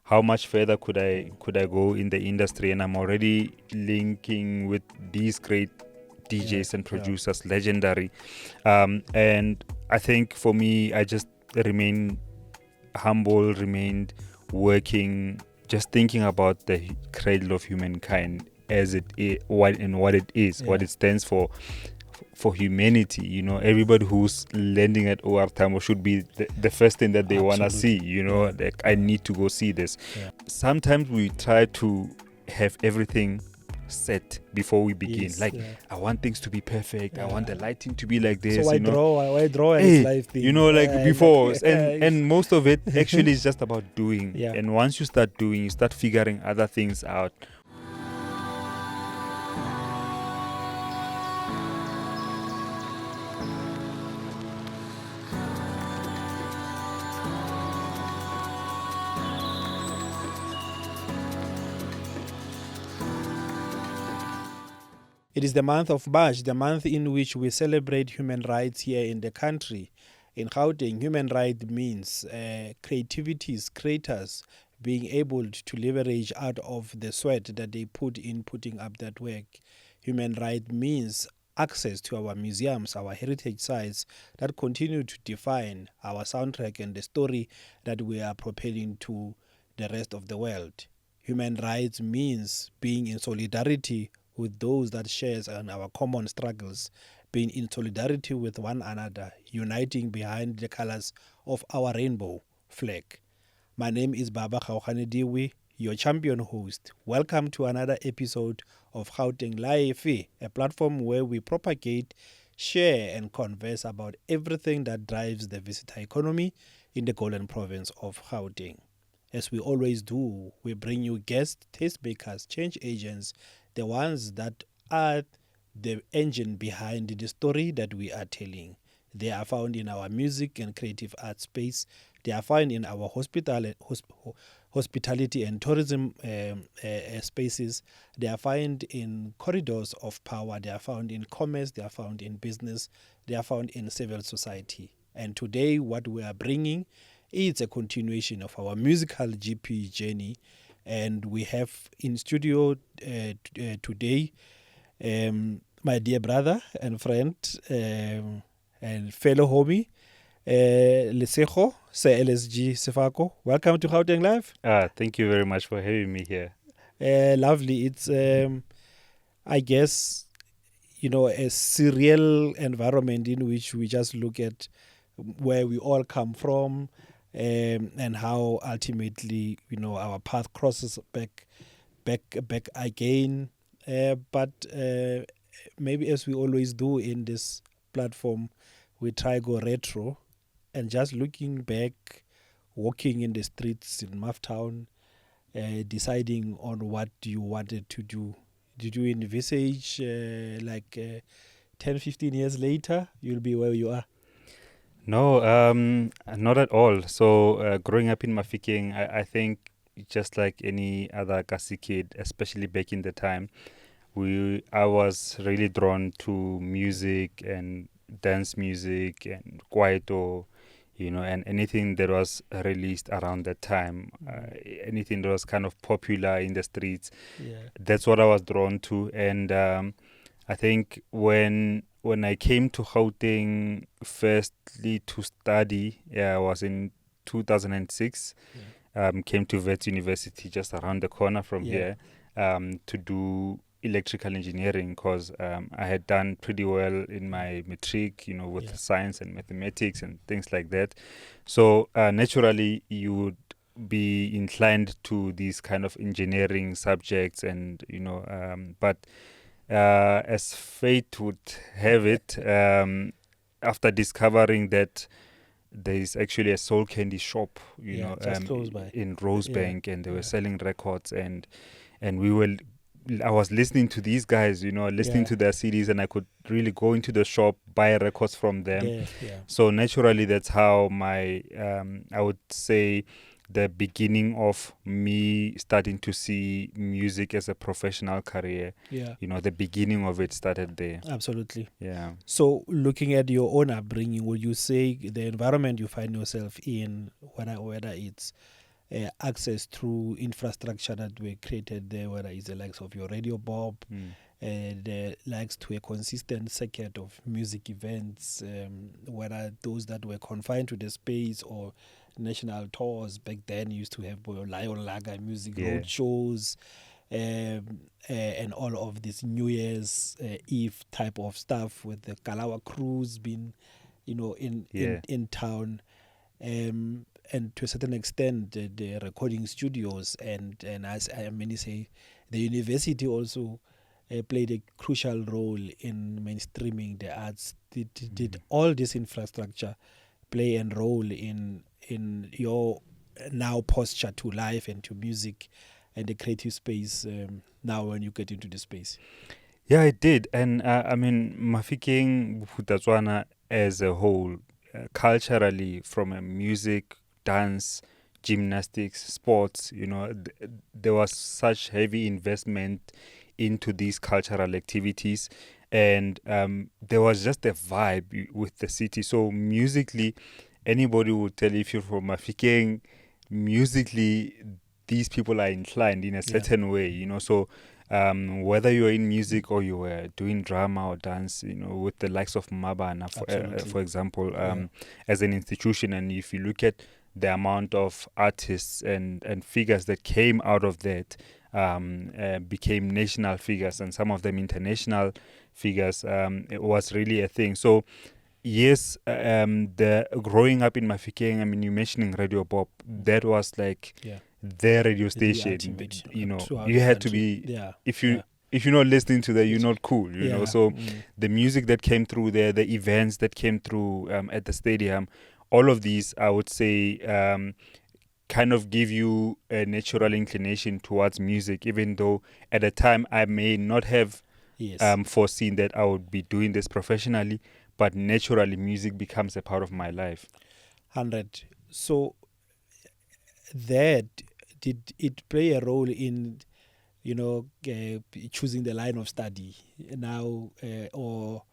how much further could I go in the industry? And I'm already linking with these great DJs and producers, legendary. And I think for me, I just remain humble, remained working, just thinking about the cradle of humankind as it is, what it is, what it stands for humanity. Everybody who's landing at OR Tambo should be the first thing that they want to see. Like, I need to go see this. Sometimes we try to have everything set before we begin. I want things to be perfect. I want the lighting to be like this. So why draw and life thing? Before. And most of it actually is just about doing. And once you start doing, you start figuring other things out. It is the month of March, the month in which we celebrate human rights here in the country. In Gauteng, human rights means creators being able to leverage out of the sweat that they put in putting up that work. Human rights means access to our museums, our heritage sites that continue to define our soundtrack and the story that we are propelling to the rest of the world. Human rights means being in solidarity with those that shares in our common struggles, being in solidarity with one another, uniting behind the colors of our rainbow flag. My name is Barba G, your champion host. Welcome to another episode of Gauteng Lifve, a platform where we propagate, share and converse about everything that drives the visitor economy in the Golden Province of Gauteng. As we always do, we bring you guests, tastemakers, change agents, the ones that are the engine behind the story that we are telling. They are found in our music and creative art space. They are found in our hospitality and tourism spaces. They are found in corridors of power. They are found in commerce. They are found in business. They are found in civil society. And today, what we are bringing is a continuation of our musical GP journey. And we have in studio today my dear brother and friend and fellow homie, Lesego Sir LSG Sefako. Welcome to Gauteng Lifve. Thank you very much for having me here. Lovely. It's, I guess, a surreal environment in which we just look at where we all come from, and how ultimately, our path crosses back again. But maybe as we always do in this platform, we try go retro and just looking back, walking in the streets in Mtown, deciding on what you wanted to do. Did you envisage 10, 15 years later, you'll be where you are? No, not at all. So growing up in Mafikeng, I think just like any other Kasi kid, especially back in the time, I was really drawn to music and dance music and kwaito, and anything that was released around that time, anything that was kind of popular in the streets. That's what I was drawn to. And I think when I came to Gauteng firstly to study, I was in 2006, came to Wits University just around the corner from here, to do electrical engineering because I had done pretty well in my matric, with science and mathematics and things like that. So naturally you would be inclined to these kind of engineering subjects and, but as fate would have it, after discovering that there is actually a soul candy shop, in Rosebank, and they were selling records, and I was listening to these guys, listening to their CDs, and I could really go into the shop, buy records from them. So naturally, that's how my, I would say, the beginning of me starting to see music as a professional career. The beginning of it started there. Absolutely. Yeah. So looking at your own upbringing, would you say the environment you find yourself in, whether it's access through infrastructure that were created there, whether it's the likes of your radio bob, the likes to a consistent circuit of music events, whether those that were confined to the space or national tours. Back then, you used to have Lion Lager music road shows, and all of this New Year's Eve type of stuff with the Kalawa cruise being, in town. And to a certain extent, the recording studios and as many say, the university also played a crucial role in mainstreaming the arts. Did all this infrastructure play a role in your now posture to life and to music and the creative space now when you get into the space? Yeah, it did. And I mean, Mafikeng Bophuthatswana as a whole, culturally, from a music, dance, gymnastics, sports, there was such heavy investment into these cultural activities. And there was just a vibe with the city. So musically, anybody would tell you if you're from Mafikeng, musically, these people are inclined in a certain way, So whether you're in music or you were doing drama or dance, with the likes of Mabana, for example, as an institution, and if you look at the amount of artists and figures that came out of that, became national figures and some of them international figures, it was really a thing. So yes, the growing up in Mafikeng, I mean, you mentioning Radio Pop, that was like their radio station. You had to be, if you're not listening to that, you're not cool. So the music that came through there, the events that came through at the stadium, all of these, I would say, kind of give you a natural inclination towards music, even though at the time I may not have foreseen that I would be doing this professionally, but naturally music becomes a part of my life. 100. So that, did it play a role in, choosing the line of study now, or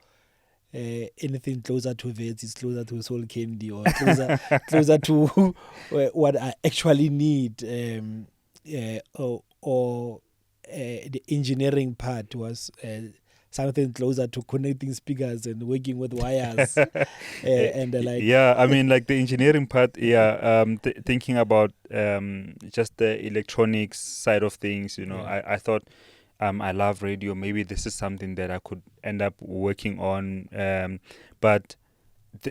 anything closer to Wits is closer to soul candy, or closer to what I actually need, or the engineering part was something closer to connecting speakers and working with wires and the like. Yeah, I mean, like the engineering part, thinking about just the electronics side of things, I thought I love radio. Maybe this is something that I could end up working on. But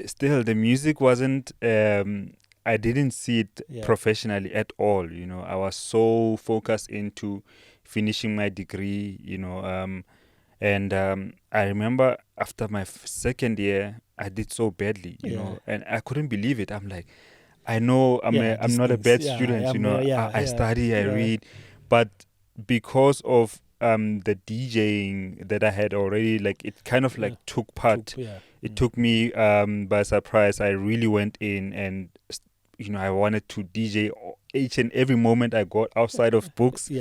still, the music wasn't, I didn't see it professionally at all. I was so focused into finishing my degree, and I remember after my second year, I did so badly, and I couldn't believe it. I'm like, I know I'm not a bad student, I study, I read, but because of the DJing that I had already, like it kind of like took part. It took me by surprise. I really went in and I wanted to DJ each and every moment I got outside of books.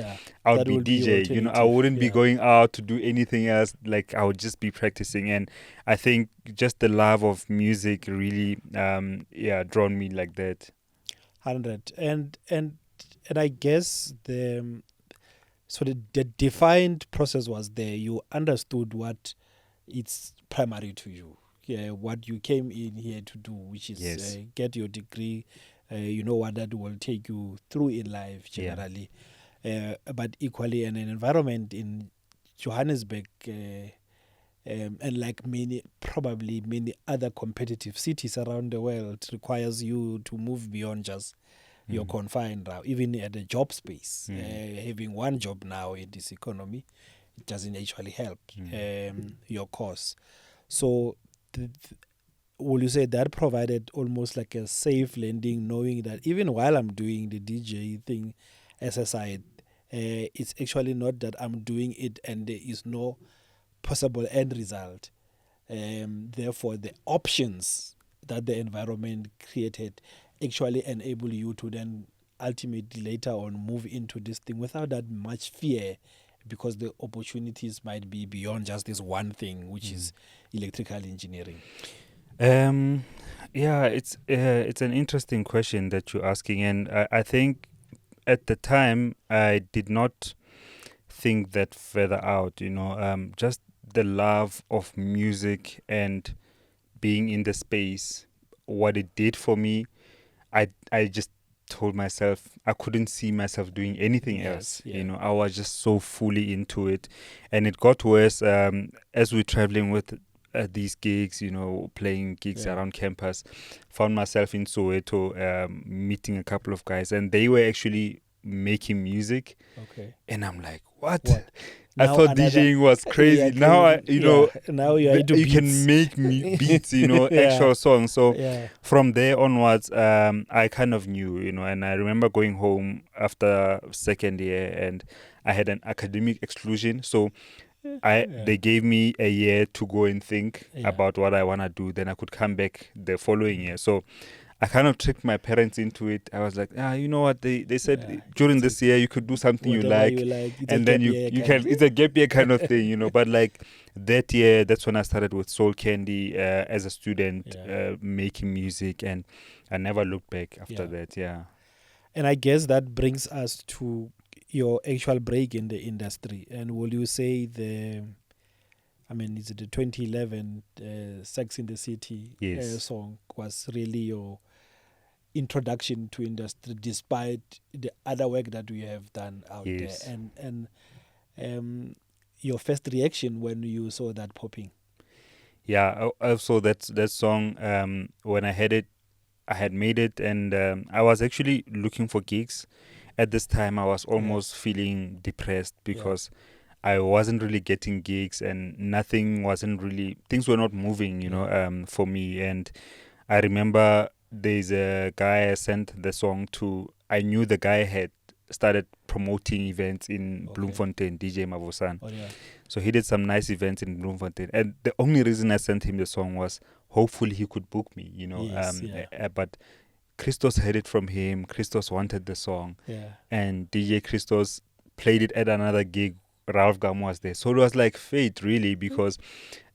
I would be DJ. I wouldn't be going out to do anything else. Like I would just be practicing. And I think just the love of music really drawn me like that. 100. And I guess the defined process was there. You understood what it's primary to you. What you came in here to do, which is get your degree. What that will take you through in life generally. But equally in an environment in Johannesburg, and like many other competitive cities around the world, requires you to move beyond just your confined now, even at the job space. Having one job now in this economy, it doesn't actually help your cause. So will you say that provided almost like a safe landing, knowing that even while I'm doing the DJ thing as a side, it's actually not that I'm doing it and there is no possible end result. Therefore, the options that the environment created actually enable you to then ultimately later on move into this thing without that much fear, because the opportunities might be beyond just this one thing, which is electrical engineering. It's an interesting question that you're asking, and I think at the time, I did not think that further out, just the love of music and being in the space, what it did for me, I just told myself I couldn't see myself doing anything else. I was just so fully into it, and it got worse as we're traveling with these gigs, playing gigs around campus. Found myself in Soweto, meeting a couple of guys, and they were actually making music. Okay. And I'm like, what? I Now thought another- DJing was crazy. Now now you are into you beats. can make beats, actual songs. So from there onwards, I kind of knew, and I remember going home after second year, and I had an academic exclusion. So they gave me a year to go and think about what I want to do. Then I could come back the following year. So I kind of tricked my parents into it. I was like, you know what? They said during this year you could do something you like, and then you can. It's a gap year kind of thing, But like that year, that's when I started with Soul Candy as a student, making music, and I never looked back after that. Yeah. And I guess that brings us to your actual break in the industry. And will you say is it the 2011 Sex in the City song was really your introduction to industry, despite the other work that we have done out there? And your first reaction when you saw that popping? Yeah, also that song, when I had it, I had made it, and I was actually looking for gigs. At this time, I was almost feeling depressed because I wasn't really getting gigs, and things were not moving, for me. And I remember there's a guy I sent the song to. I knew the guy had started promoting events in Bloemfontein, DJ Mavosan. So he did some nice events in Bloemfontein. And the only reason I sent him the song was hopefully he could book me, But Christos heard it from him. Christos wanted the song. And DJ Christos played it at another gig. Ralph Gam was there. So it was like fate, really, because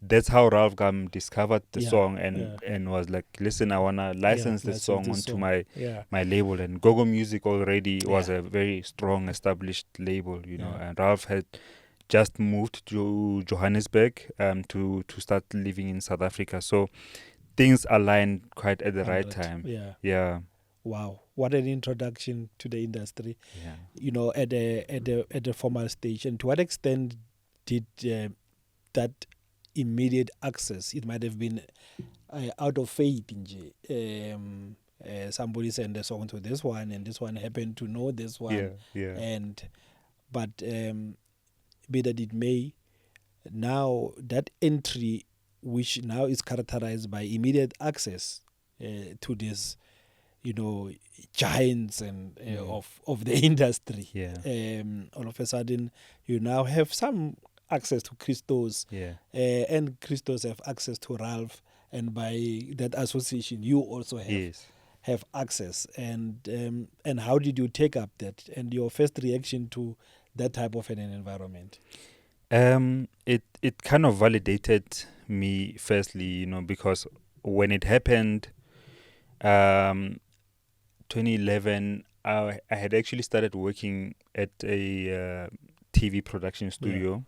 that's how Ralph Gam discovered the song and was like, listen, I want to license this song onto my label. And Gogo Music already was a very strong, established label, and Ralph had just moved to Johannesburg to start living in South Africa. So things aligned quite at the right time. Yeah. Wow, what an introduction to the industry. At a formal stage. And to what extent did that immediate access? It might have been out of faith. Somebody sent a song to this one, and this one happened to know this one. But be that it may, now that entry, which now is characterized by immediate access to this, giants and of the industry. All of a sudden, you now have some access to Christos, and Christos have access to Ralph, and by that association, you also have access. And how did you take up that? And your first reaction to that type of an environment? It kind of validated me firstly, because when it happened, 2011, I had actually started working at a TV production studio.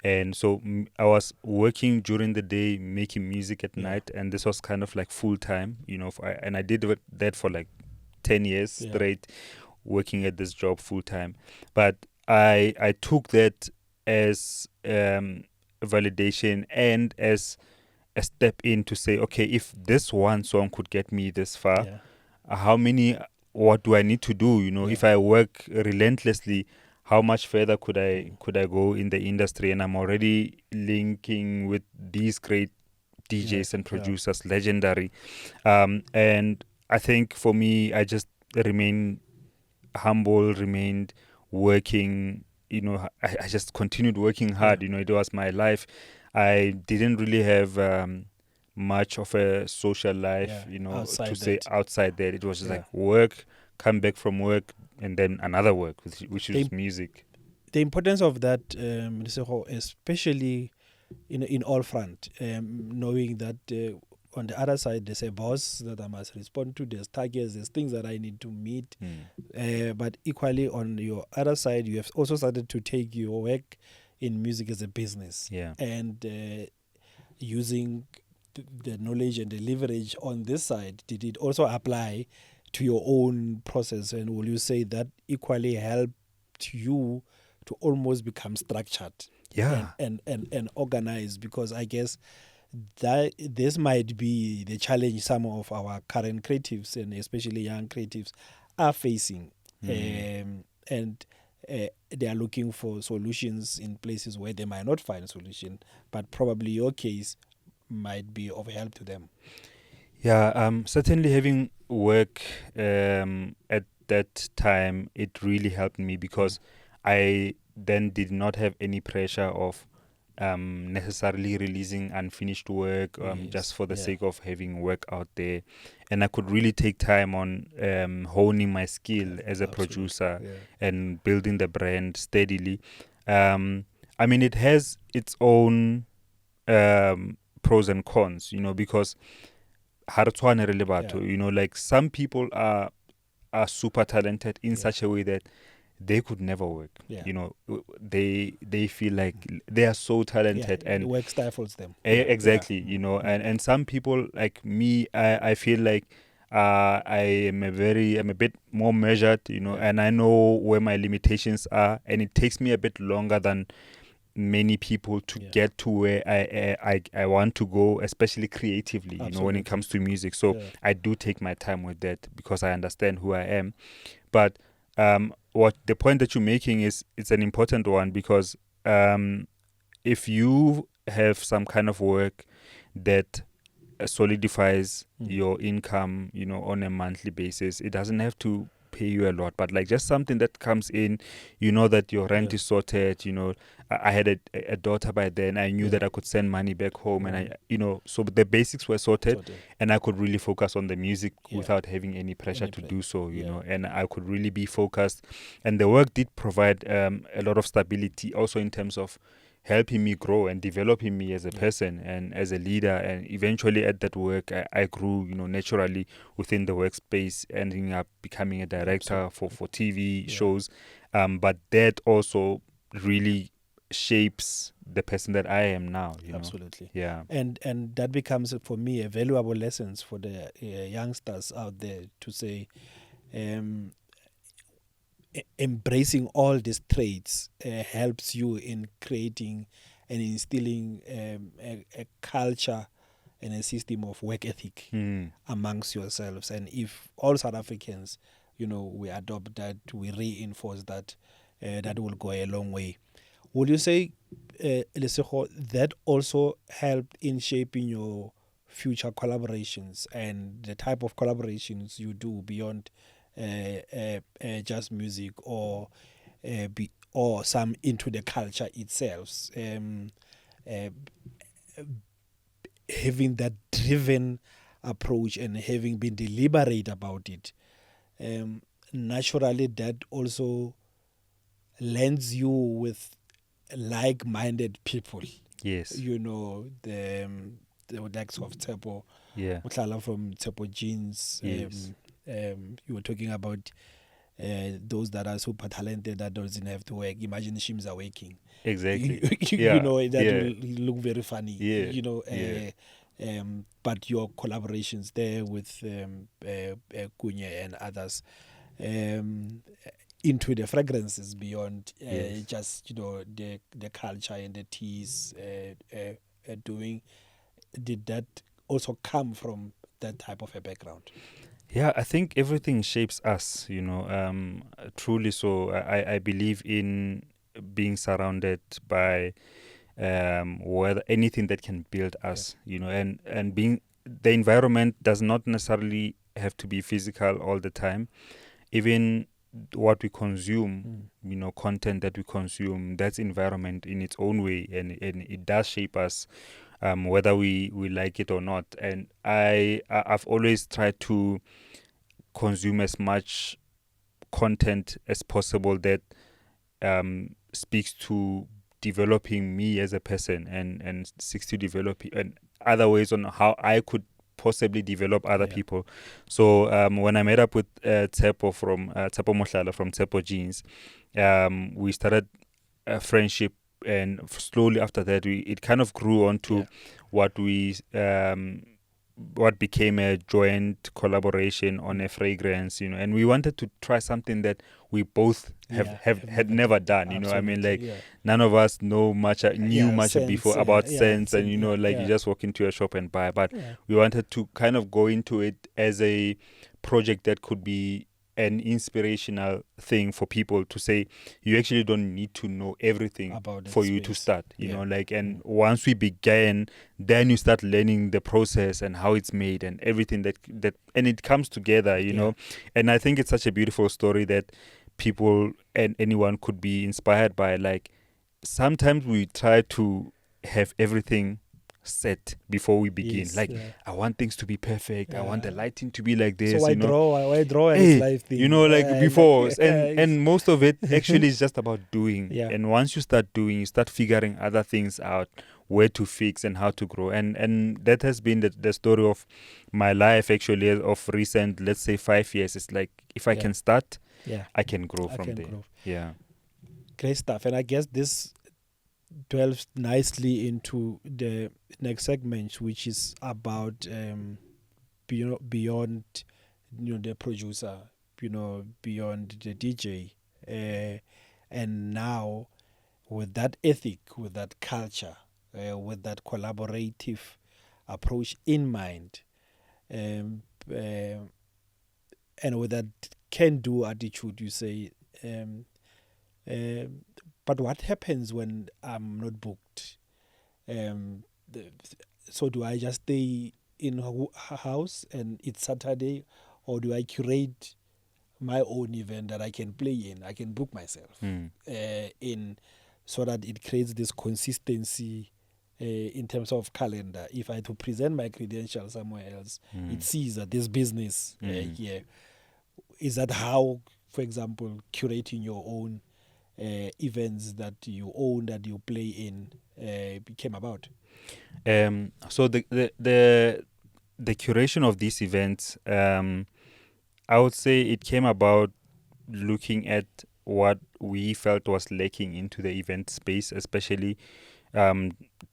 And so I was working during the day, making music at night, and this was kind of like full time, and I did that for like 10 years straight, working at this job full time. But I took that as validation and as a step in to say, okay, if this one song could get me this far, what do I need to do? If I work relentlessly, how much further could I go in the industry? And I'm already linking with these great DJs and producers, legendary. And I think for me, I just remained humble, remained working. I just continued working hard. It was my life. I didn't really have much of a social life, outside that. It was just like work, come back from work, and then another work, which is music. The importance of that, especially in all front, knowing that on the other side, there's a boss that I must respond to. There's targets. There's things that I need to meet. But equally, on your other side, you have also started to take your work in music as a business. Yeah. And using the knowledge and the leverage on this side, did it also apply to your own process? And will you say that equally helped you to almost become structured? Yeah. And organized? Because I guess that this might be the challenge some of our current creatives, and especially young creatives, are facing. And they are looking for solutions in places where they might not find a solution, but probably your case might be of help to them. Yeah, certainly having work at that time, it really helped me because I then did not have any pressure of necessarily releasing unfinished work just for the sake of having work out there. And I could really take time on honing my skill as a producer and building the brand steadily. I mean, it has its own pros and cons, because like some people are super talented in such a way that they could never work. They feel like they are so talented and work stifles them. Exactly. And some people like me, I feel like I'm a bit more measured, and I know where my limitations are, and it takes me a bit longer than many people to get to where I want to go, especially creatively, when it comes to music. So I do take my time with that because I understand who I am. But what the point that you're making is, it's an important one, because if you have some kind of work that solidifies your income, on a monthly basis, it doesn't have to pay you a lot, but like just something that comes in, that your rent is sorted. I had a daughter by then. I knew that I could send money back home, and so the basics were sorted, and I could really focus on the music without having any pressure to do so, and I could really be focused. And the work did provide a lot of stability also in terms of helping me grow and developing me as a person and as a leader. And eventually at that work, I grew, naturally within the workspace, ending up becoming a director for TV shows. But that also really shapes the person that I am now. Absolutely. Yeah. And that becomes, for me, a valuable lessons for the youngsters out there to say, embracing all these traits helps you in creating and instilling a culture and a system of work ethic amongst yourselves. And if all South Africans, we adopt that, we reinforce that, that will go a long way. Would you say, Lesego, that also helped in shaping your future collaborations and the type of collaborations you do beyond just music, or some into the culture itself, having that driven approach and having been deliberate about it, naturally that also lends you with like-minded people. Yes. The likes of Tsepo, Muthala from Tsepo Jeans. Yes. You were talking about those that are super talented that doesn't have to work. Imagine Shims are working. Exactly. That will look very funny. Yeah. But your collaborations there with Kunye and others, into the fragrances beyond just the culture and the teas doing. Did that also come from that type of a background? Yeah, I think everything shapes us, truly so. I believe in being surrounded by whether anything that can build us, and being the environment does not necessarily have to be physical all the time. Even what we consume, content that we consume, that's environment in its own way, and it does shape us, whether we like it or not. And I've always tried to consume as much content as possible that speaks to developing me as a person, and seeks to develop and other ways on how I could possibly develop other people. So when I met up with Tsepo from Tsepo Mohlala from Tsepo Jeans, we started a friendship, and slowly after that it kind of grew on to what we what became a joint collaboration on a fragrance, and we wanted to try something that we both had never done. I mean, like, none of us knew much before about scents, and you just walk into a shop and buy, but we wanted to kind of go into it as a project that could be an inspirational thing for people to say you actually don't need to know everything about for you to start, and once we began, then you start learning the process and how it's made and everything that and it comes together, and I think it's such a beautiful story that people and anyone could be inspired by. Like, sometimes we try to have everything set before we begin. I want things to be perfect. I want the lighting to be like this. So why draw a life thing? Before. And most of it actually is just about doing. And once you start doing, you start figuring other things out, where to fix and how to grow. And that has been the story of my life, actually, of recent, let's say 5 years. It's like, if I can start, I can grow from there. Yeah. Great stuff. And I guess this delves nicely into the next segment, which is about beyond the producer, beyond the DJ, and now with that ethic, with that culture, with that collaborative approach in mind, and with that can-do attitude, you say. But what happens when I'm not booked? So do I just stay in a house and it's Saturday, or do I curate my own event that I can play in? I can book myself in, so that it creates this consistency in terms of calendar. If I had to present my credentials somewhere else, it sees that there's business here. Is that how, for example, curating your own events that you own, that you play in, came about? So the curation of these events, I would say it came about looking at what we felt was lacking into the event space, especially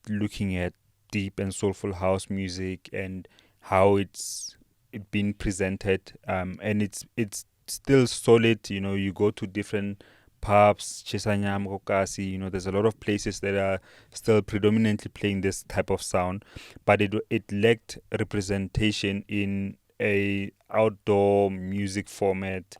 looking at deep and soulful house music and how it's been presented, and it's still solid. You go to different pubs, Chisanyam, Kokasi, there's a lot of places that are still predominantly playing this type of sound, but it lacked representation in a outdoor music format,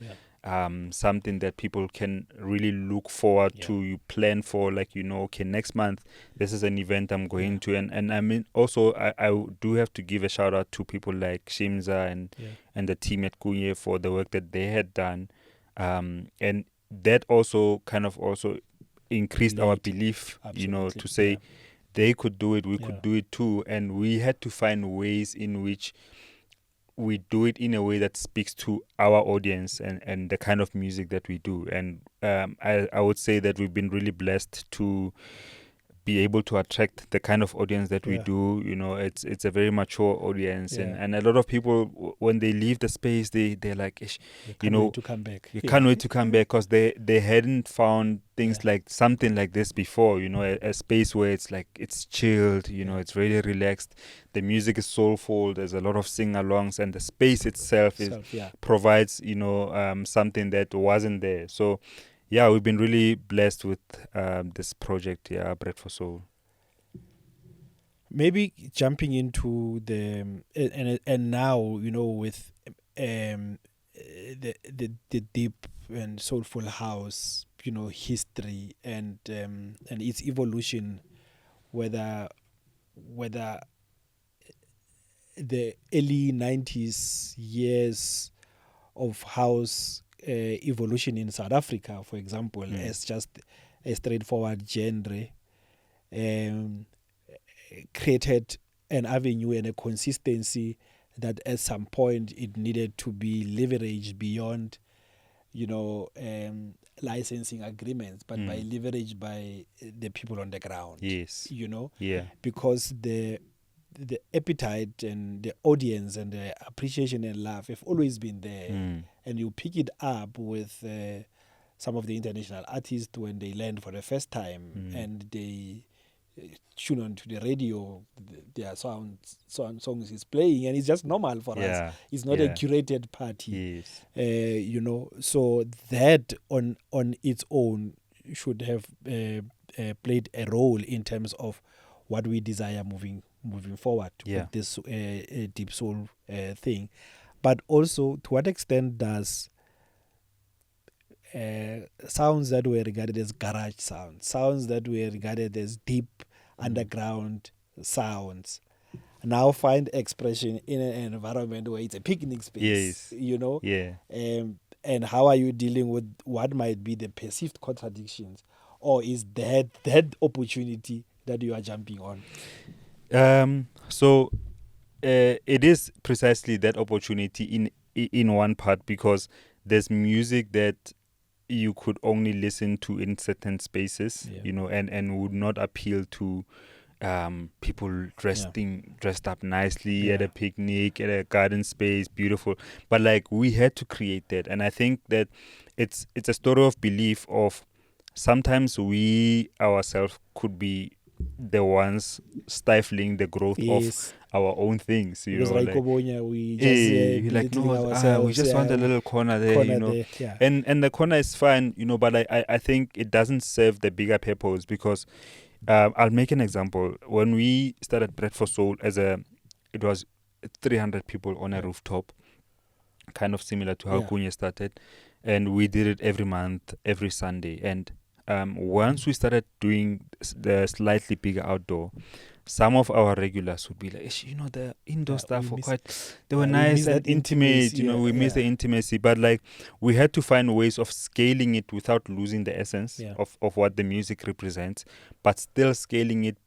something that people can really look forward to. You plan for, like, okay, next month this is an event I'm going to, and I mean, also I do have to give a shout out to people like Shimza and the team at Kunye for the work that they had done, and that also kind of also increased our belief, to say they could do it, we could do it too. And we had to find ways in which we do it in a way that speaks to our audience and the kind of music that we do. And I would say that we've been really blessed to be able to attract the kind of audience that we do. It's a very mature audience, and a lot of people, when they leave the space, they're like, wait to come back. You can't wait to come back, because they hadn't found things like something like this before. A space where it's like, it's chilled, it's really relaxed, the music is soulful, there's a lot of sing-alongs, and the space itself provides something that wasn't there. So we've been really blessed with this project, Bread for Soul. Maybe jumping into the and now, with the deep and soulful house, history and its evolution, whether the early 90s years of house evolution in South Africa, for example, as just a straightforward genre, created an avenue and a consistency that at some point it needed to be leveraged beyond, licensing agreements, but by leveraged by the people on the ground. Yes. Because the the appetite and the audience and the appreciation and love have always been there. And you pick it up with some of the international artists when they land for the first time and they tune on to the radio, their songs is playing, and it's just normal for us. It's not a curated party. So that on its own should have played a role in terms of what we desire moving forward with this deep soul thing. But also, to what extent does sounds that were regarded as garage sounds that were regarded as deep underground sounds, now find expression in an environment where it's a picnic space, and how are you dealing with what might be the perceived contradictions, or is that opportunity that you are jumping on? So it is precisely that opportunity in one part, because there's music that you could only listen to in certain spaces, and would not appeal to people dressed up nicely at a picnic, at a garden space, beautiful. But like, we had to create that, and I think that it's a story of belief. Of sometimes we ourselves could be the ones stifling the growth of our own things, because like, we just like, no, we just want a little corner there, and the corner is fine, but I think it doesn't serve the bigger purpose, because I'll make an example. When we started Bread for Soul, it was 300 people on a rooftop, kind of similar to how Kunye started, and we did it every month, every Sunday. And once we started doing the slightly bigger outdoor, some of our regulars would be like, the indoor stuff were they were nice and intimate, we miss the intimacy. But like, we had to find ways of scaling it without losing the essence of what the music represents, but still scaling it,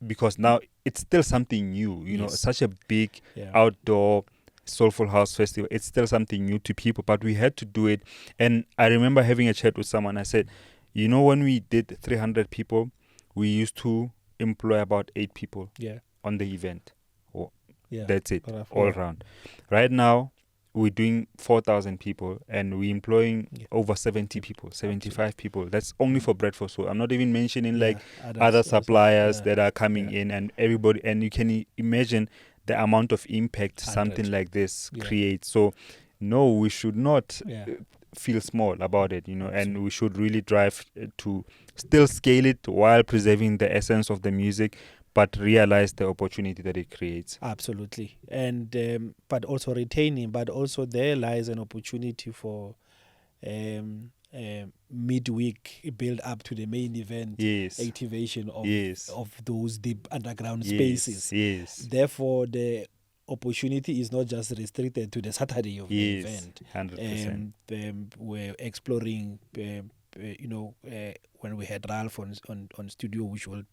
because now it's still something new, such a big outdoor soulful house festival. It's still something new to people, but we had to do it. And I remember having a chat with someone. I said, when we did 300 people, we used to employ about 8 people on the event. That's it, all around. Right now, we're doing 4,000 people, and we're employing over 70 people, 75 people. That's only for Bread for Soul. I'm not even mentioning like other suppliers that are coming in, and everybody. And you can imagine the amount of impact something like this creates. So, no, we should not feel small about it, and we should really drive to still scale it while preserving the essence of the music, but realize the opportunity that it creates. Absolutely. And but also retaining, but also there lies an opportunity for midweek build up to the main event, activation of those deep underground spaces. Therefore, the opportunity is not just restricted to the Saturday of the event. 100%. We're exploring, when we had Ralph on studio, which will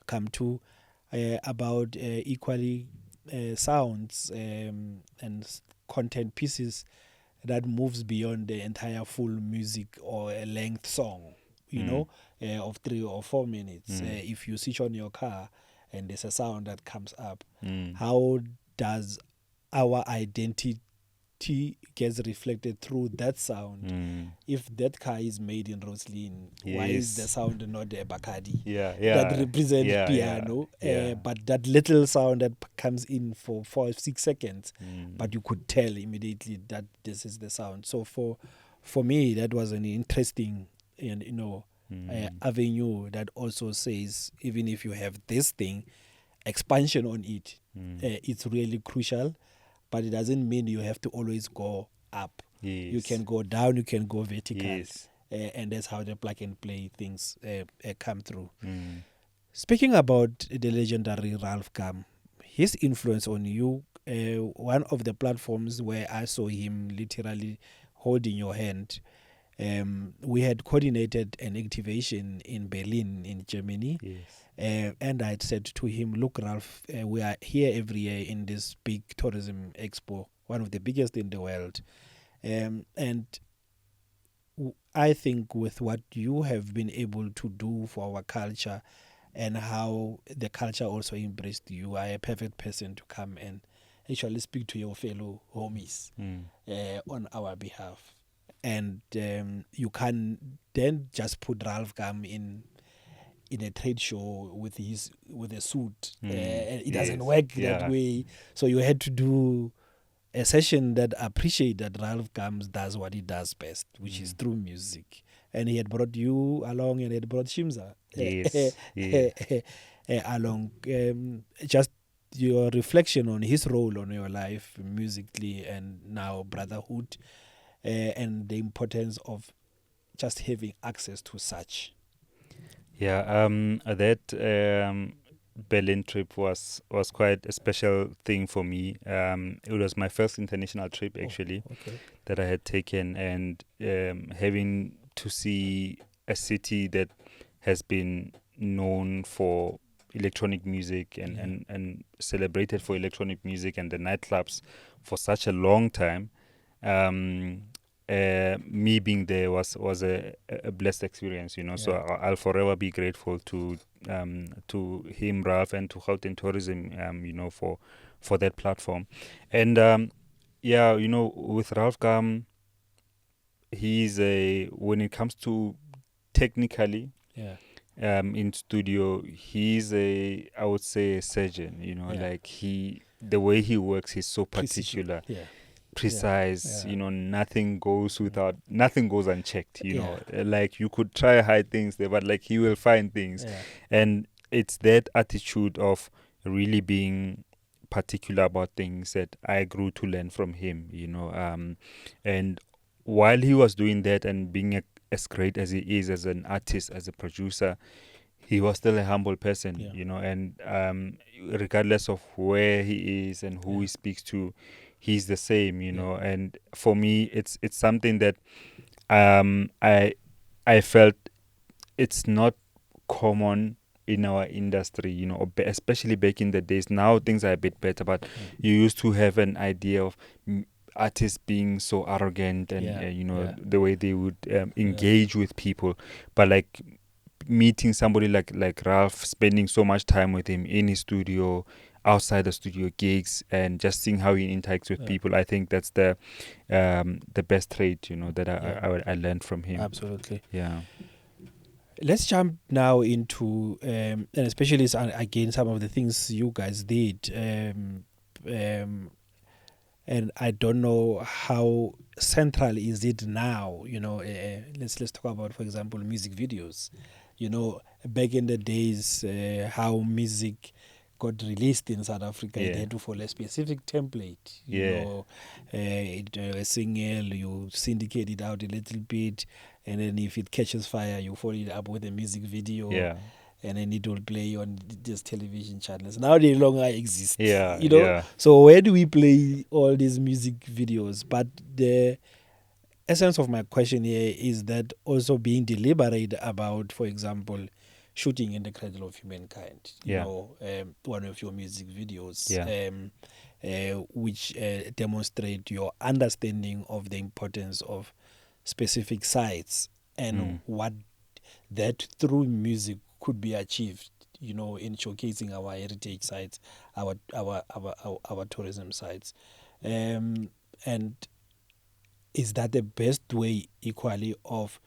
come to, about equally sounds and content pieces that moves beyond the entire full music or a length song, of 3 or 4 minutes. If you switch on your car and there's a sound that comes up, how does our identity gets reflected through that sound? If that car is made in Roslyn, why is the sound not a Bacardi that represents piano? But that little sound that comes in for 5-6 seconds, but you could tell immediately that this is the sound. So for me, that was an interesting avenue that also says, even if you have this thing, expansion on it, it's really crucial, but it doesn't mean you have to always go up. You can go down, you can go vertical, and that's how the plug and play things come through. Speaking about the legendary Ralph Kam, his influence on you, one of the platforms where I saw him literally holding your hand, we had coordinated an activation in Berlin, in Germany. And I had said to him, look, Ralph, we are here every year in this big tourism expo, one of the biggest in the world. And I think with what you have been able to do for our culture, and how the culture also embraced you. You are a perfect person to come and actually speak to your fellow homies on our behalf. And you can then just put Ralph Gum in a trade show with a suit. It doesn't work that way. So you had to do a session that appreciate that Ralph Gums does what he does best, which is through music. And he had brought you along, and he had brought Shimza along. Just your reflection on his role on your life musically and now brotherhood, and the importance of just having access to such. Yeah, that Berlin trip was quite a special thing for me. It was my first international trip actually that I had taken, and having to see a city that has been known for electronic music and celebrated for electronic music and the nightclubs for such a long time. Me being there was a blessed experience, you know. So I'll forever be grateful to him, Ralph, and to Gauteng Tourism, you know, for that platform. And yeah, you know, with Ralph Gum, he's when it comes to technically, in studio, he's I would say a surgeon, you know. Like the way he works, he's so particular. Precise, you know, nothing goes unchecked, you know. Like you could try hide things there, but like he will find things. And it's that attitude of really being particular about things that I grew to learn from him, you know. And while he was doing that and being as great as he is as an artist, as a producer, he was still a humble person, you know. And regardless of where he is and who he speaks to, he's the same, you know. And for me, it's something that I felt it's not common in our industry, you know, especially back in the days. Now things are a bit better, but you used to have an idea of artists being so arrogant and you know, the way they would engage with people. But like meeting somebody like Ralph, spending so much time with him in his studio, outside the studio gigs, and just seeing how he interacts with people, I think that's the best trait, you know, that I learned from him. Absolutely. Yeah. Let's jump now into and especially again some of the things you guys did, and I don't know how central is it now, you know. Let's talk about, for example, music videos. You know, back in the days, how music got released in South Africa, it had to follow a specific template. You know, a single, you syndicate it out a little bit, and then if it catches fire, you follow it up with a music video. And then it will play on these television channels. Now they no longer exist. You know? So where do we play all these music videos? But the essence of my question here is that also being deliberate about, for example, shooting in the cradle of humankind. You know, one of your music videos, which demonstrate your understanding of the importance of specific sites and what that through music could be achieved, you know, in showcasing our heritage sites, our tourism sites. And is that the best way equally of,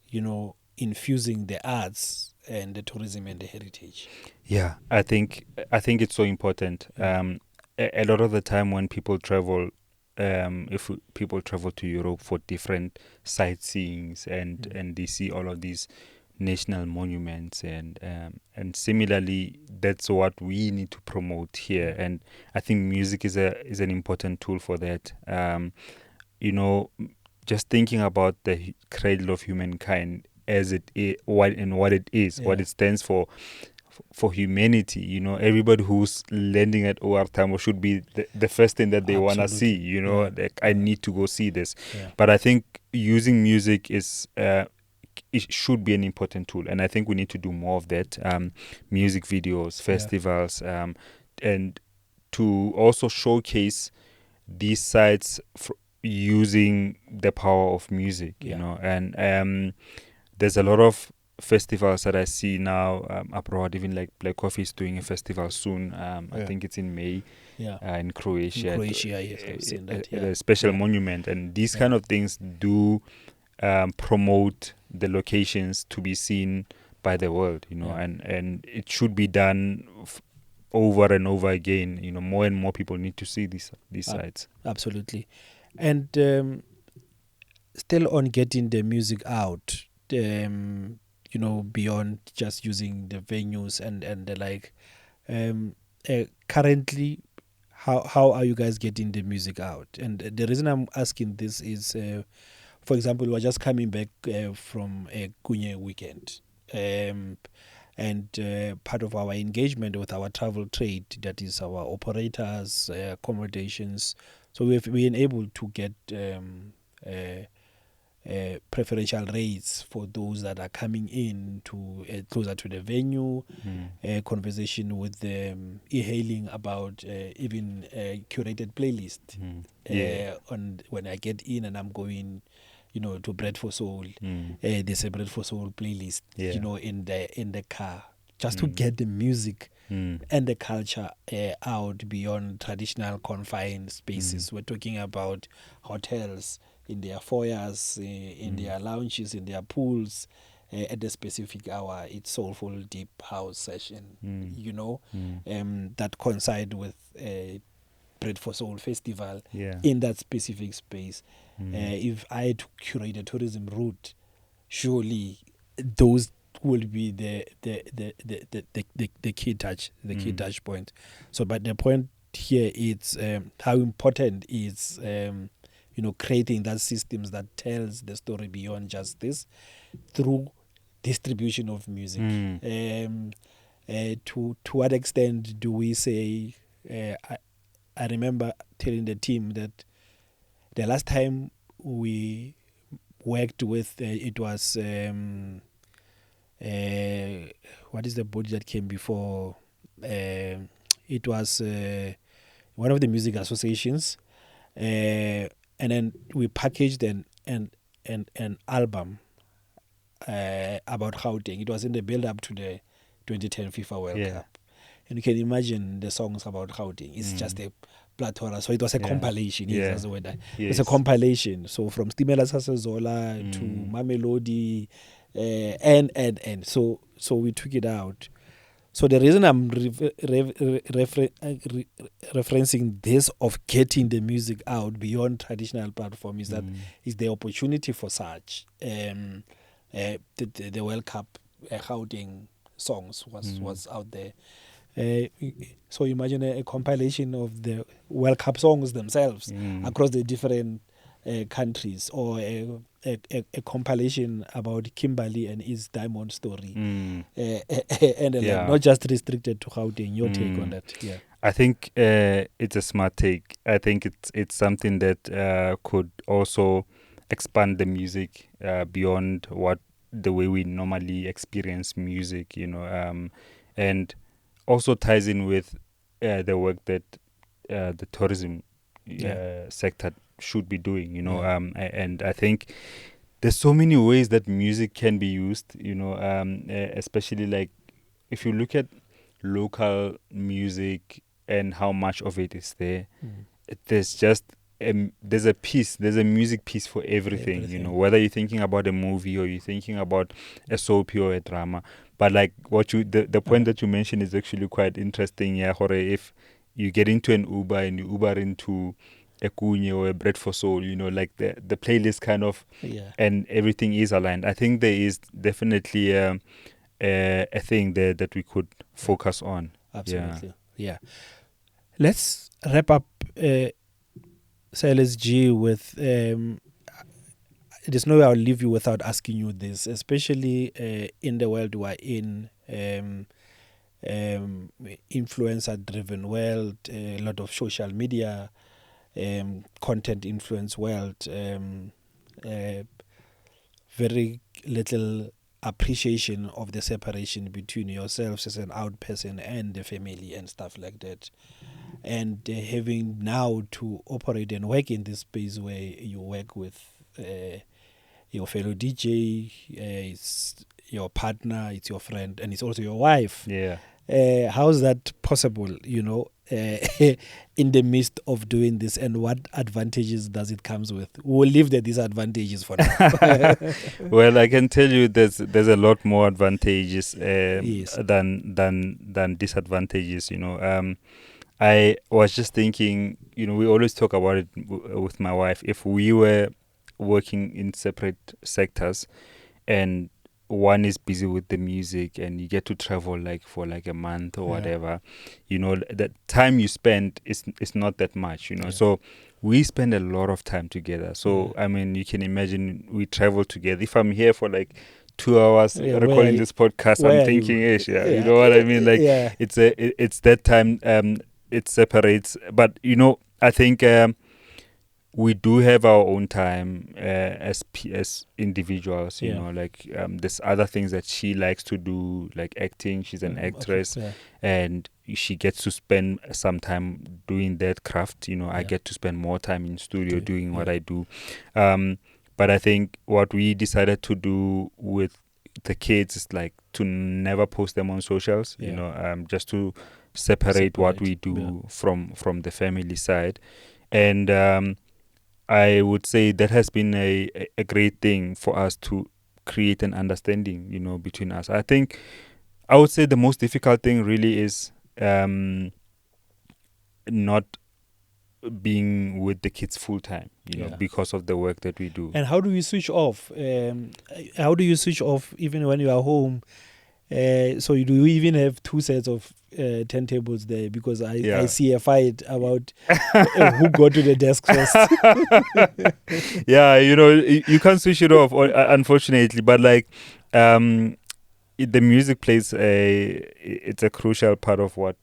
you know, infusing the arts and the tourism and the heritage? Yeah, I think it's so important. A lot of the time when people travel, people travel to Europe for different sightseeings and they see all of these national monuments and similarly, that's what we need to promote here. And I think music is an important tool for that. You know, just thinking about the cradle of humankind as it is, what it is, what it stands for humanity. You know, everybody who's landing at OR Tambo should be the first thing that they want to see, you know. Like, I need to go see this. But I think using music is it should be an important tool, and I think we need to do more of that. Music videos, festivals, and to also showcase these sites using the power of music, you know. And there's a lot of festivals that I see now abroad, even like Black Coffee is doing a festival soon. I think it's in May. Yeah. In Croatia. In Croatia, yes, I've seen that. At a special monument, and these kind of things do promote the locations to be seen by the world, and it should be done over and over again. More and more people need to see these sites. Absolutely. And still on getting the music out, beyond just using the venues and the like, currently, how are you guys getting the music out? And the reason I'm asking this is, for example, we're just coming back from a Kunye weekend. And part of our engagement with our travel trade, that is our operators, accommodations. So we've been able to get preferential rates for those that are coming in to closer to the venue. Conversation with them, e-hailing about even a curated playlist. On when I get in and I'm going, to Bread for Soul, there's a Bread for Soul playlist, in the car, just to get the music and the culture out beyond traditional confined spaces. We're talking about hotels, in their foyers, in their lounges, in their pools, at a specific hour. It's soulful deep house session, that coincide with Bread for Soul festival in that specific space. If I had to curate a tourism route, surely those will be the key touch point. So, but the point here is how important is creating that systems that tells the story beyond just this through distribution of music. To what extent do we say? I remember telling the team that the last time we worked with it was what is the body that came before? It was one of the music associations, and then we packaged an album about Gauteng. It was in the build-up to the 2010 FIFA World Cup. And you can imagine the songs about Gauteng. It's just a plethora. So it was a compilation. That's the word. It's a compilation. So from Stimela Sasazola to Mamelodi, and so we took it out. So the reason I'm referencing this of getting the music out beyond traditional platform is that is the opportunity for such. The World Cup Gauteng songs was out there. So imagine a compilation of the World Cup songs themselves across the different countries, or a compilation about Kimberley and his diamond story, and like, not just restricted to Gauteng. Your take on that? Yeah, I think it's a smart take. I think it's something that could also expand the music beyond the way we normally experience music, and also ties in with the work that the tourism sector should be doing, and I think there's so many ways that music can be used, especially like if you look at local music and how much of it is there. There's just there's a music piece for everything. Whether you're thinking about a movie or you're thinking about a soap or a drama. But like the point that you mentioned is actually quite interesting. Yeah, if you get into an Uber and you Uber into a Kunye or a Bread for Soul, like the playlist kind of, and everything is aligned. I think there is definitely a thing there that we could focus on. Absolutely. Yeah. Let's wrap up Sir LSG with there's no way I'll leave you without asking you this, especially in the world we're in, influencer driven world, a lot of social media content influence world, very little appreciation of the separation between yourselves as an out person and the family and stuff like that. And having now to operate and work in this space where you work with your fellow DJ, your partner, it's your friend, and it's also your wife. Yeah. How is that possible, in the midst of doing this, and what advantages does it comes with? We'll leave the disadvantages for now. Well, I can tell you there's a lot more advantages Yes. than disadvantages. I was just thinking, we always talk about it with my wife. If we were working in separate sectors, and one is busy with the music, and you get to travel like for like a month or whatever, that time you spend is not that much. So we spend a lot of time together. So I mean, you can imagine we travel together. If I'm here for like 2 hours recording this podcast, I'm thinking, you know what I mean? Like it's that time. It separates, but I think we do have our own time as individuals. Like there's other things that she likes to do, like acting. She's an actress, and she gets to spend some time doing that craft. I get to spend more time in studio doing what I do. But I think what we decided to do with the kids is like to never post them on socials. Just to separate what we do from the family side. And I would say that has been a great thing for us to create an understanding, between us. I think I would say the most difficult thing really is not being with the kids full time, because of the work that we do. And how do you switch off? How do you switch off even when you are home? So do you even have two sets of turntables there? Because I see a fight about who got to the desk first. Yeah, you can't switch it off, unfortunately. But like, the music plays it's a crucial part of what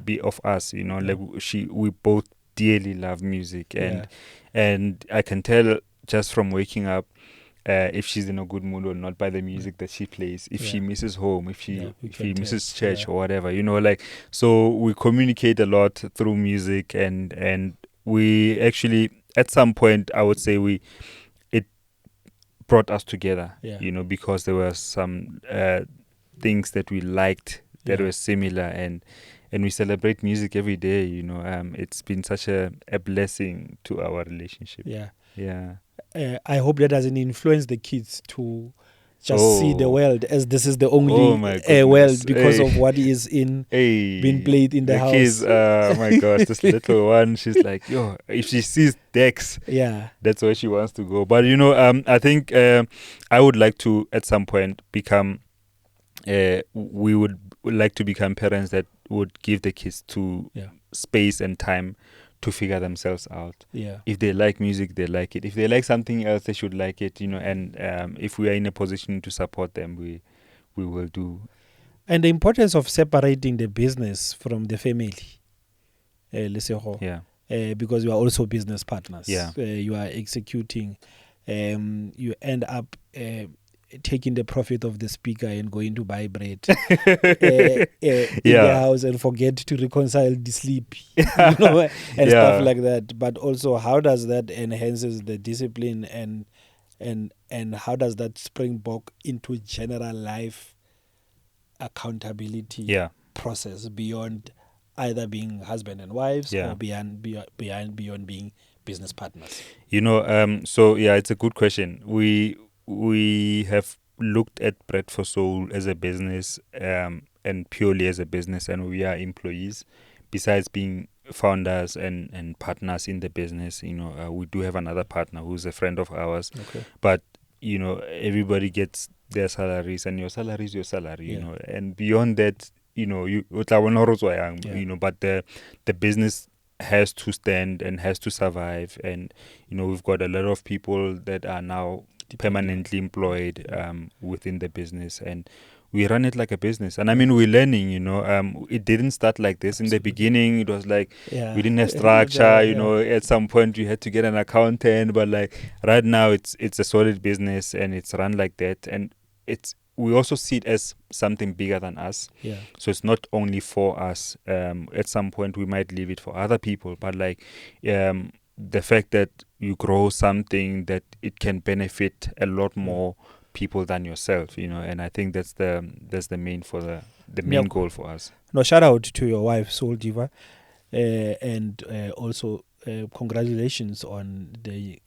be of us. Like we both dearly love music, and I can tell just from waking up. If she's in a good mood or not by the music that she plays, if she misses home, if she misses church or whatever, like, so we communicate a lot through music, and we actually at some point I would say it brought us together, because there were some things that we liked that were similar, and we celebrate music every day. It's been such a blessing to our relationship. I hope that doesn't influence the kids to just see the world as this is the only world because of what is being played in the house. Kids, my gosh, this little one, she's like, if she sees Dex, that's where she wants to go. But I think I would like to at some point become. We would like to become parents that would give the kids space and time to figure themselves out. If they like music, they like it. If they like something else, they should like it. And if we are in a position to support them, we will do. And the importance of separating the business from the family, Lesego. Because you are also business partners. You are executing. You end up taking the profit of the speaker and going to buy bread in the house and forget to reconcile the sleep, and stuff like that. But also, how does that enhances the discipline and how does that springboard into general life accountability process beyond either being husband and wives or beyond being business partners? So it's a good question. We have looked at Bread for Soul as a business, and purely as a business, and we are employees. Besides being founders and partners in the business, we do have another partner who's a friend of ours. But everybody gets their salaries, and your salary is your salary. And beyond that, but the business has to stand and has to survive, and we've got a lot of people that are now permanently employed within the business, and we run it like a business. And I mean, we're learning, it didn't start like this. In the beginning, it was like we didn't have structure, at some point you had to get an accountant, but like right now it's a solid business and it's run like that. And we also see it as something bigger than us. So it's not only for us. At some point we might leave it for other people, but like the fact that you grow something that it can benefit a lot more people than yourself, and I think that's the main main goal for us. No, shout out to your wife, Soul Diva, and also congratulations on the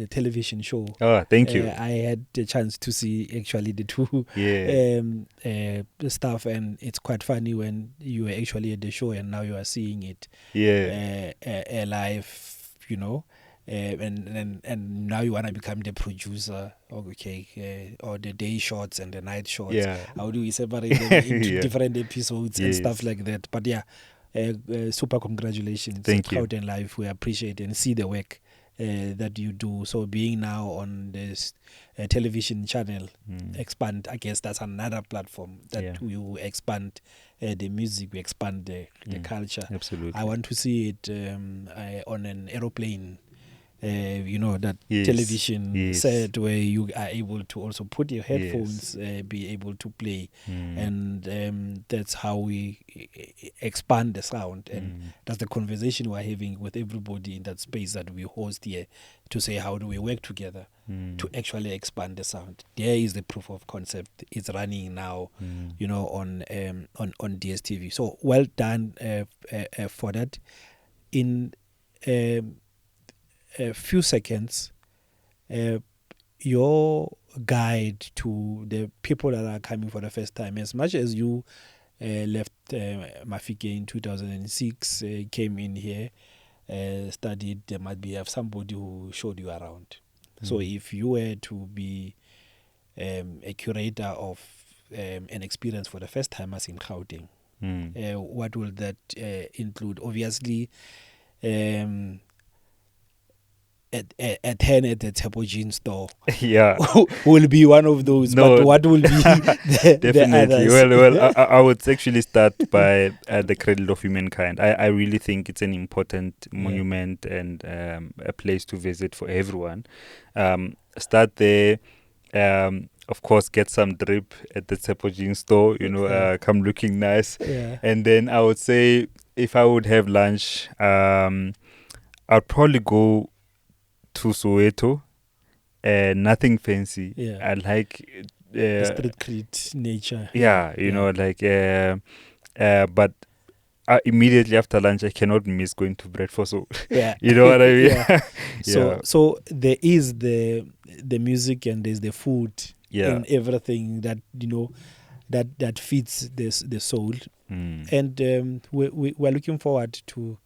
television show. Oh, thank you. I had the chance to see actually the two stuff, and it's quite funny when you were actually at the show and now you are seeing it live, and now you want to become the producer, okay, or the day shots and the night shots. Yeah. How do we separate them into different episodes and stuff like that? But yeah, super congratulations. Thank you. Gauteng Lifve. We appreciate and see the work that you do. So being now on this television channel, expand, I guess that's another platform that we will expand the music, we expand the culture. Absolutely. I want to see it on an aeroplane. That television set where you are able to also put your headphones, be able to play, and that's how we expand the sound, and that's the conversation we're having with everybody in that space that we host here, to say how do we work together to actually expand the sound. There is the proof of concept. It's running now, on DSTV. So well done for that. In a few seconds, your guide to the people that are coming for the first time, as much as you left Mafikeng in 2006, came in here, studied, there might be somebody who showed you around. So if you were to be a curator of an experience for the first time as in Gauteng, what will that include? Obviously, a 10 at the Table Jean store will be one of those. No, but what will be definitely the others? I would actually start by the Cradle of Humankind. I really think it's an important monument and a place to visit for everyone. Start there, of course, get some drip at the Table Jean store, come looking nice, and then I would say if I would have lunch, I'd probably go to Soweto. Nothing fancy. I like street cred nature. But immediately after lunch, I cannot miss going to Bread for Soul. You know what I mean? So there is the music and there's the food and everything that that feeds the soul. And we're looking forward to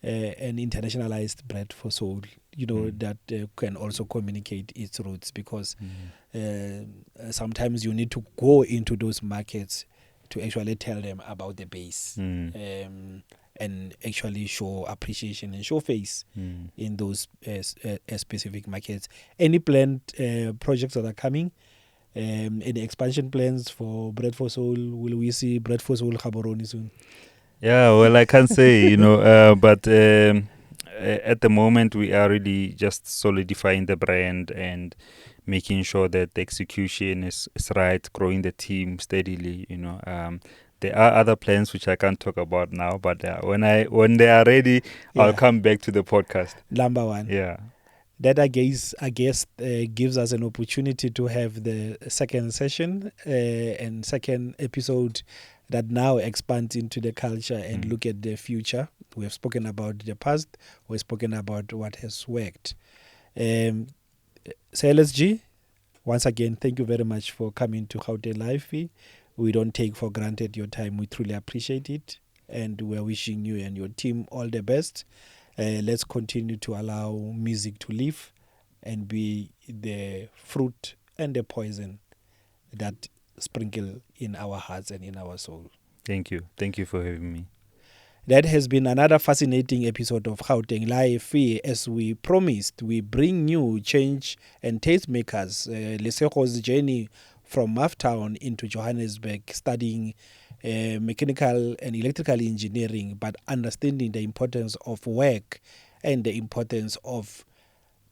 an internationalized Bread for Soul, that can also communicate its roots, because sometimes you need to go into those markets to actually tell them about the base, and actually show appreciation and show face in those specific markets. Any planned projects that are coming? Any expansion plans for Bread for Soul? Will we see Bread for Soul Gaborone soon? Yeah, well, I can't say, but at the moment we are really just solidifying the brand and making sure that the execution is right, growing the team steadily. There are other plans which I can't talk about now, but when they are ready, I'll come back to the podcast. Number one. Yeah. That I guess gives us an opportunity to have the second session and second episode that now expands into the culture and look at the future. We have spoken about the past. We've spoken about what has worked. Sir LSG, once again, thank you very much for coming to Gauteng Lifve. We don't take for granted your time. We truly appreciate it. And we're wishing you and your team all the best. Let's continue to allow music to live and be the fruit and the poison that sprinkle in our hearts and in our soul. Thank you. Thank you for having me. That has been another fascinating episode of Gauteng Lifve. As we promised, we bring new change and tastemakers. Lesego's journey from Mtown into Johannesburg, studying mechanical and electrical engineering, but understanding the importance of work and the importance of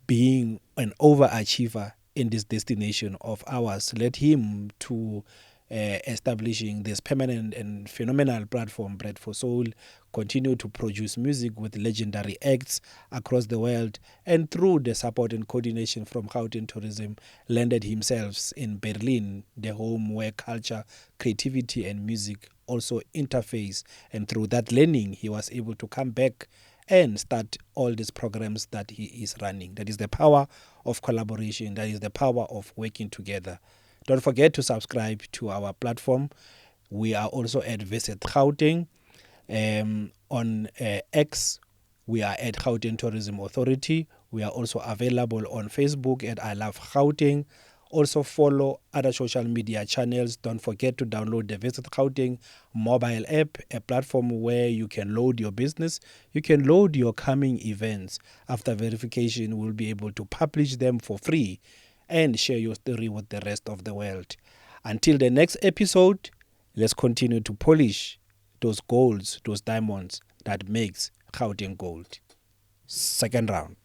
being an overachiever in this destination of ours led him to establishing this permanent and phenomenal platform, Bread for Soul, continue to produce music with legendary acts across the world, and through the support and coordination from Gauteng Tourism, landed himself in Berlin, the home where culture, creativity, and music also interface. And through that learning, he was able to come back and start all these programs that he is running. That is the power of collaboration. That is the power of working together. Don't forget to subscribe to our platform. We are also at Visit Gauteng. On X, we are at Gauteng Tourism Authority. We are also available on Facebook at I Love Gauteng. Also follow other social media channels. Don't forget to download the Visit Gauteng mobile app, a platform where you can load your business. You can load your coming events. After verification, we'll be able to publish them for free and share your story with the rest of the world. Until the next episode, let's continue to polish those golds, those diamonds that makes Gauteng gold. Second round.